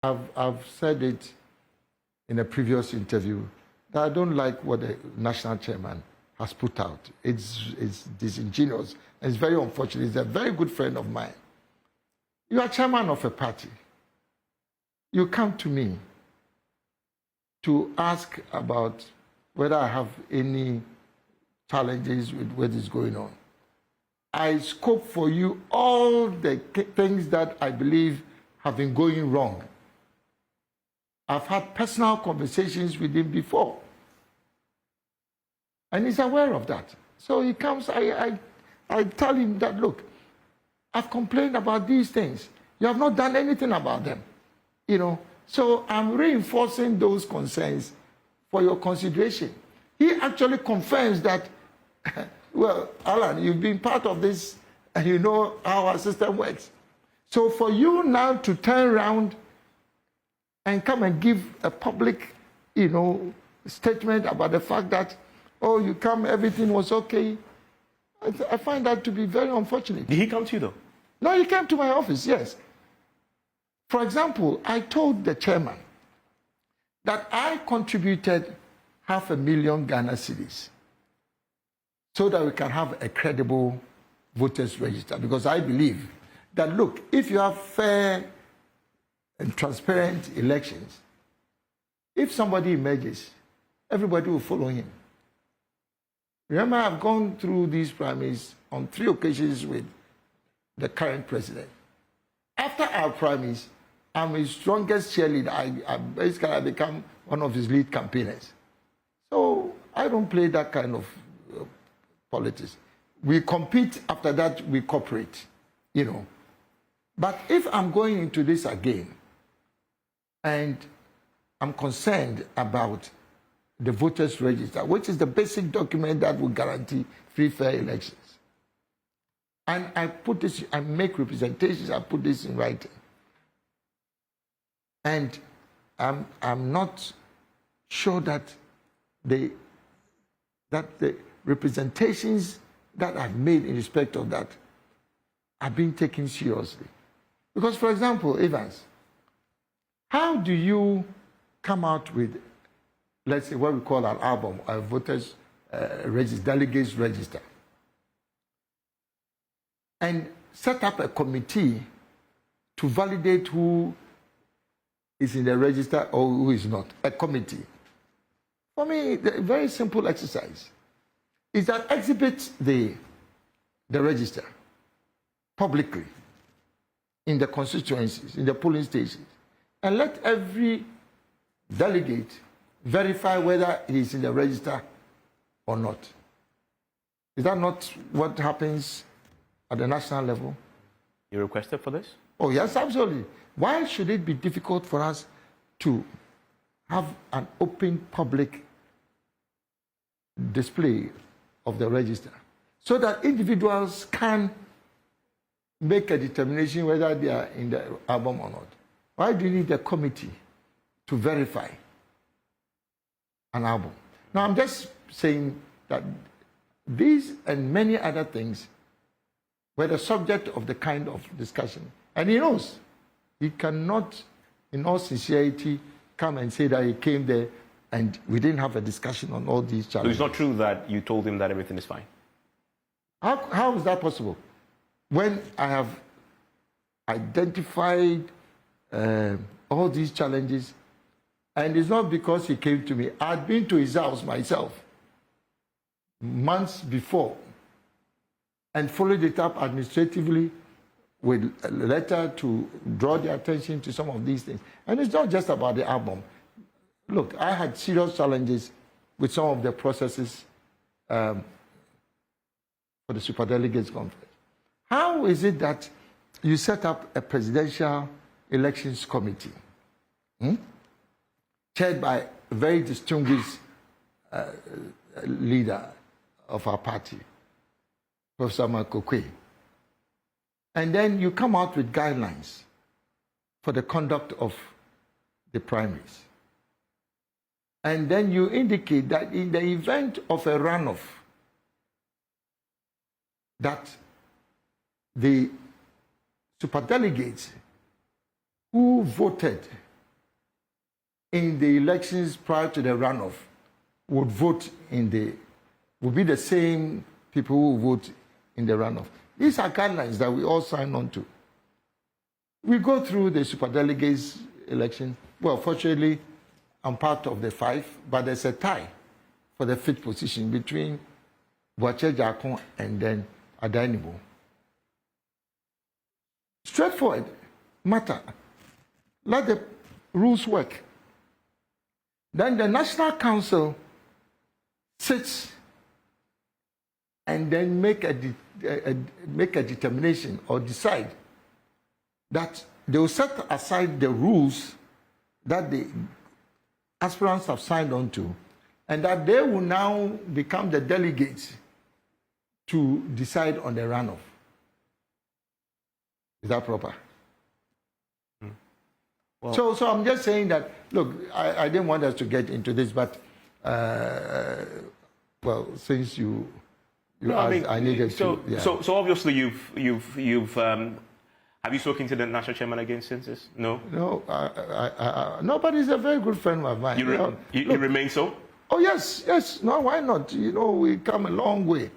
I've said it in a previous interview that I don't like what the national chairman has put out. It's disingenuous. And it's very unfortunate. He's a very good friend of mine. You are chairman of a party. You come to me to ask about whether I have any challenges with what is going on. I scope for you all the things that I believe have been going wrong. I've had personal conversations with him before. And he's aware of that. So he comes, I tell him that, look, I've complained about these things. You have not done anything about them. You know, so I'm reinforcing those concerns for your consideration. He actually confirms that, well, Alan, you've been part of this and you know how our system works. So for you now to turn around and come and give a public, you know, statement about the fact that, oh, you come, everything was okay, I find that to be very unfortunate. Did he come to you, though? No, he came to my office, yes. For example, I told the chairman that I contributed 500,000 Ghana cedis so that we can have a credible voters register. Because I believe that, look, if you have fair and transparent elections, if somebody emerges, everybody will follow him. Remember, I've gone through these primaries on 3 occasions with the current president. After our primaries, I'm his strongest cheerleader. I basically become one of his lead campaigners. So I don't play that kind of politics. We compete, after that we cooperate, you know. But if I'm going into this again, and I'm concerned about the voters register, which is the basic document that will guarantee free, fair elections. And I put this, I make representations, I put this in writing. And I'm not sure that the representations that I've made in respect of that are being taken seriously. Because, for example, Evans, how do you come out with, let's say, what we call an album, a voters register, delegates register, and set up a committee to validate who is in the register or who is not, a committee? For me, the very simple exercise is that exhibit the register publicly in the constituencies, in the polling stations, and let every delegate verify whether he is in the register or not. Is that not what happens at the national level? You requested for this? Oh, yes, absolutely. Why should it be difficult for us to have an open public display of the register so that individuals can make a determination whether they are in the album or not? Why do you need a committee to verify an album? Now, I'm just saying that these and many other things were the subject of the kind of discussion. And he knows. He cannot, in all sincerity, come and say that he came there and we didn't have a discussion on all these challenges. So it's not true that you told him that everything is fine? How is that possible? When I have identified all these challenges, and it's not because he came to me. I'd been to his house myself months before and followed it up administratively with a letter to draw the attention to some of these things. And it's not just about the album. Look, I had serious challenges with some of the processes for the Superdelegates Conference. How is it that you set up a presidential elections committee, chaired by a very distinguished leader of our party, Professor Makokwe, and then you come out with guidelines for the conduct of the primaries. And then you indicate that in the event of a runoff, that the superdelegates who voted in the elections prior to the runoff would be the same people who vote in the runoff. These are guidelines that we all sign on to. We go through the superdelegates election. Well, fortunately, I'm part of the 5, but there's a tie for the 5th position between Boache Jakon and then Adanibo. Straightforward matter. Let the rules work. Then the National Council sits and then make a determination or decide that they will set aside the rules that the aspirants have signed on to, and that they will now become the delegates to decide on the runoff. Is that proper? Well, so I'm just saying that, look, I didn't want us to get into this, but, well, since you asked, I needed to. Yeah. So obviously you've have you spoken to the national chairman again since this? No? No, no, but he's a very good friend of mine. You remain so? Oh, yes. No, why not? You know, we come a long way.